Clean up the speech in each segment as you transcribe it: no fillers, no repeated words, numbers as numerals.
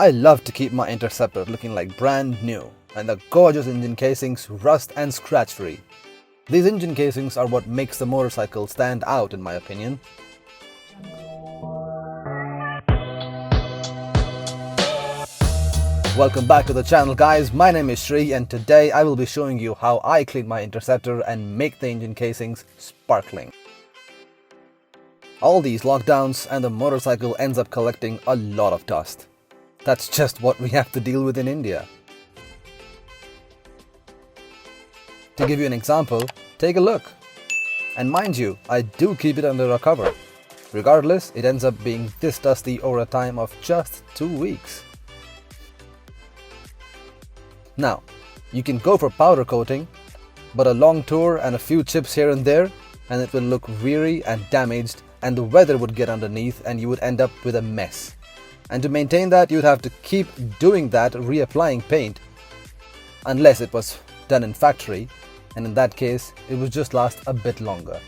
I love to keep my Interceptor looking like brand new, and the gorgeous engine casings rust and scratch free. These engine casings are what makes the motorcycle stand out in my opinion. Welcome back to the channel guys, my name is Shri and today I will be showing you how I clean my Interceptor and make the engine casings sparkling. All these lockdowns and the motorcycle ends up collecting a lot of dust. That's just what we have to deal with in India. To give you an example, take a look. And mind you, I do keep it under a cover. Regardless, it ends up being this dusty over a time of just 2 weeks. Now, you can go for powder coating, but a long tour and a few chips here and there, and it will look weary and damaged, and the weather would get underneath and you would end up with a mess. And to maintain that, you'd have to keep doing that, reapplying paint, unless it was done in factory, and in that case, it would just last a bit longer.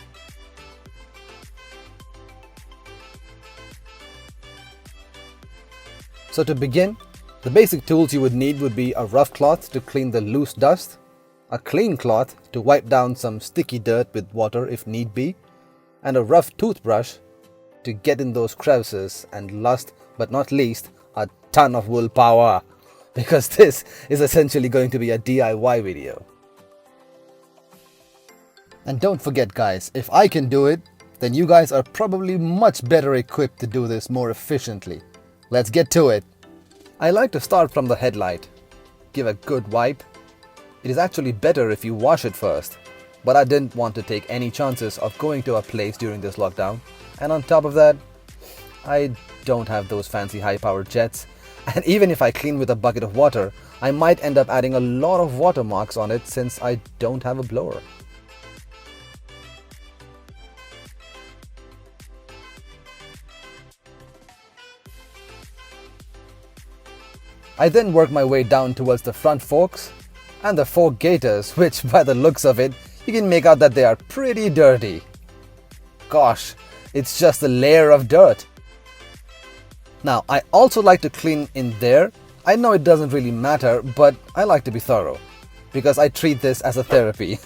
So to begin, the basic tools you would need would be a rough cloth to clean the loose dust, a clean cloth to wipe down some sticky dirt with water if need be, and a rough toothbrush to get in those crevices, and last but not least, a ton of willpower, because this is essentially going to be a DIY video. And don't forget guys, if I can do it, then you guys are probably much better equipped to do this more efficiently. Let's get to it. I like to start from the headlight. Give a good wipe. It is actually better if you wash it first, but I didn't want to take any chances of going to a place during this lockdown, and on top of that, I don't have those fancy high-powered jets, and even if I clean with a bucket of water, I might end up adding a lot of watermarks on it since I don't have a blower. I then work my way down towards the front forks and the fork gaiters, which by the looks of it, you can make out that they are pretty dirty. Gosh, it's just a layer of dirt. Now, I also like to clean in there. I know it doesn't really matter, but I like to be thorough because I treat this as a therapy.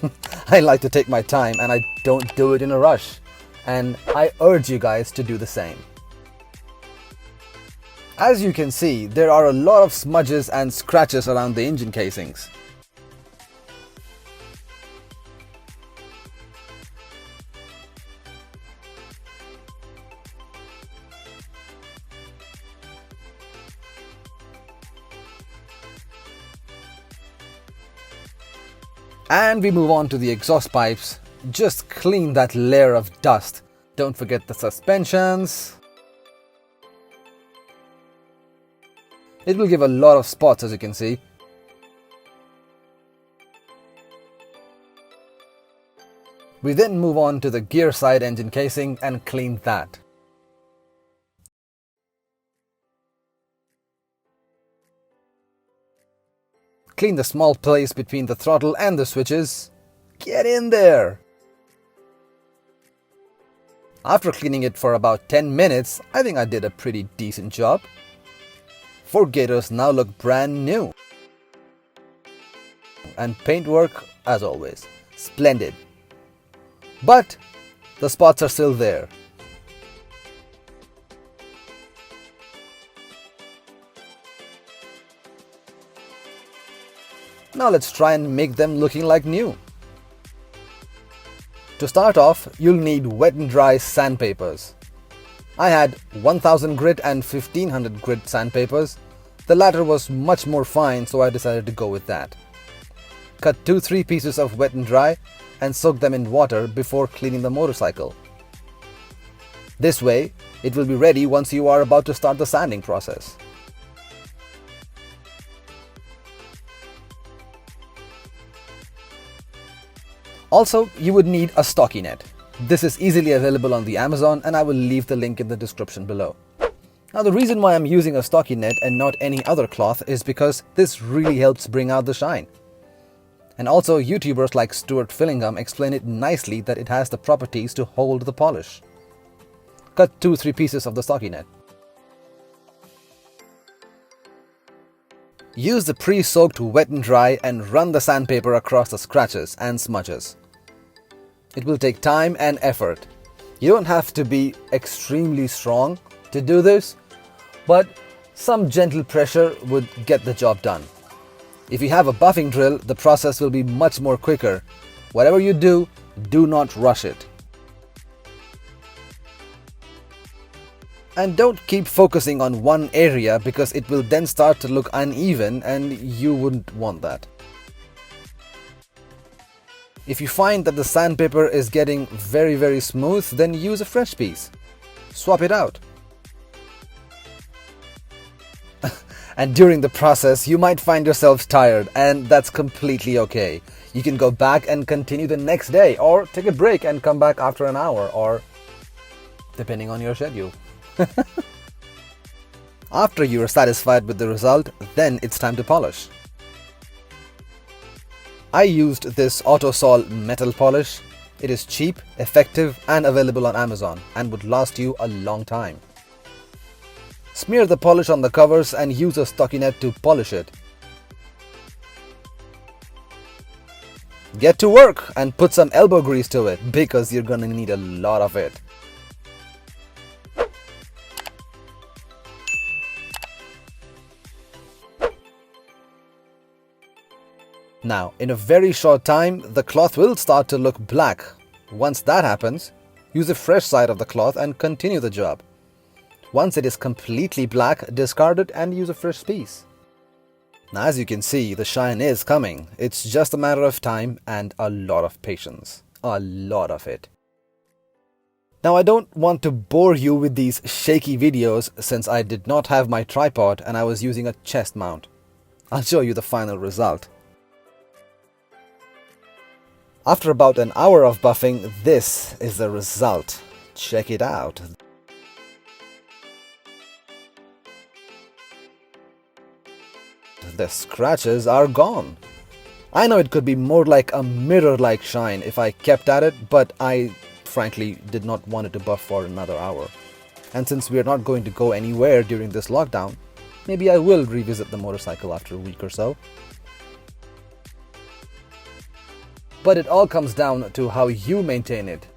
I like to take my time and I don't do it in a rush. And I urge you guys to do the same. As you can see, there are a lot of smudges and scratches around the engine casings. And we move on to the exhaust pipes. Just clean that layer of dust. Don't forget the suspensions. It will give a lot of spots, as you can see. We then move on to the gear side engine casing and clean that. Clean the small place between the throttle and the switches. Get in there! After cleaning it for about 10 minutes, I think I did a pretty decent job. Fork gaiters now look brand new. And paintwork, as always, splendid. But the spots are still there. Now let's try and make them looking like new. To start off, you'll need wet and dry sandpapers. I had 1000 grit and 1500 grit sandpapers. The latter was much more fine, so I decided to go with that. Cut 2-3 pieces of wet and dry and soak them in water before cleaning the motorcycle. This way, it will be ready once you are about to start the sanding process. Also, you would need a stockinette. This is easily available on the Amazon and I will leave the link in the description below. Now the reason why I'm using a stockinette and not any other cloth is because this really helps bring out the shine. And also YouTubers like Stuart Fillingham explain it nicely that it has the properties to hold the polish. Cut 2-3 pieces of the stockinette. Use the pre-soaked wet and dry and run the sandpaper across the scratches and smudges. It will take time and effort. You don't have to be extremely strong to do this, but some gentle pressure would get the job done. If you have a buffing drill, the process will be much more quicker. Whatever you do, do not rush it. And don't keep focusing on one area because it will then start to look uneven and you wouldn't want that. If you find that the sandpaper is getting very smooth, then use a fresh piece. Swap it out. And during the process, you might find yourselves tired, and that's completely okay. You can go back and continue the next day, or take a break and come back after an hour, or depending on your schedule. After you are satisfied with the result, then it's time to polish. I used this Autosol metal polish. It is cheap, effective and available on Amazon and would last you a long time. Smear the polish on the covers and use a stockinette to polish it. Get to work and put some elbow grease to it because you're gonna need a lot of it. Now, in a very short time, the cloth will start to look black. Once that happens, use a fresh side of the cloth and continue the job. Once it is completely black, discard it and use a fresh piece. Now, as you can see, the shine is coming. It's just a matter of time and a lot of patience. A lot of it. Now, I don't want to bore you with these shaky videos since I did not have my tripod and I was using a chest mount. I'll show you the final result. After about an hour of buffing, this is the result. Check it out. The scratches are gone. I know it could be more like a mirror-like shine if I kept at it, but I frankly did not want it to buff for another hour. And since we are not going to go anywhere during this lockdown, maybe I will revisit the motorcycle after a week or so. But it all comes down to how you maintain it.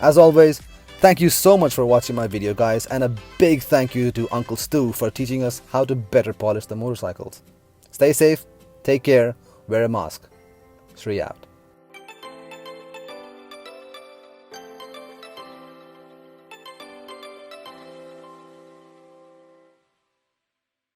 As always, thank you so much for watching my video, guys, and a big thank you to Uncle Stu for teaching us how to better polish the motorcycles. Stay safe, take care, wear a mask. Sri out.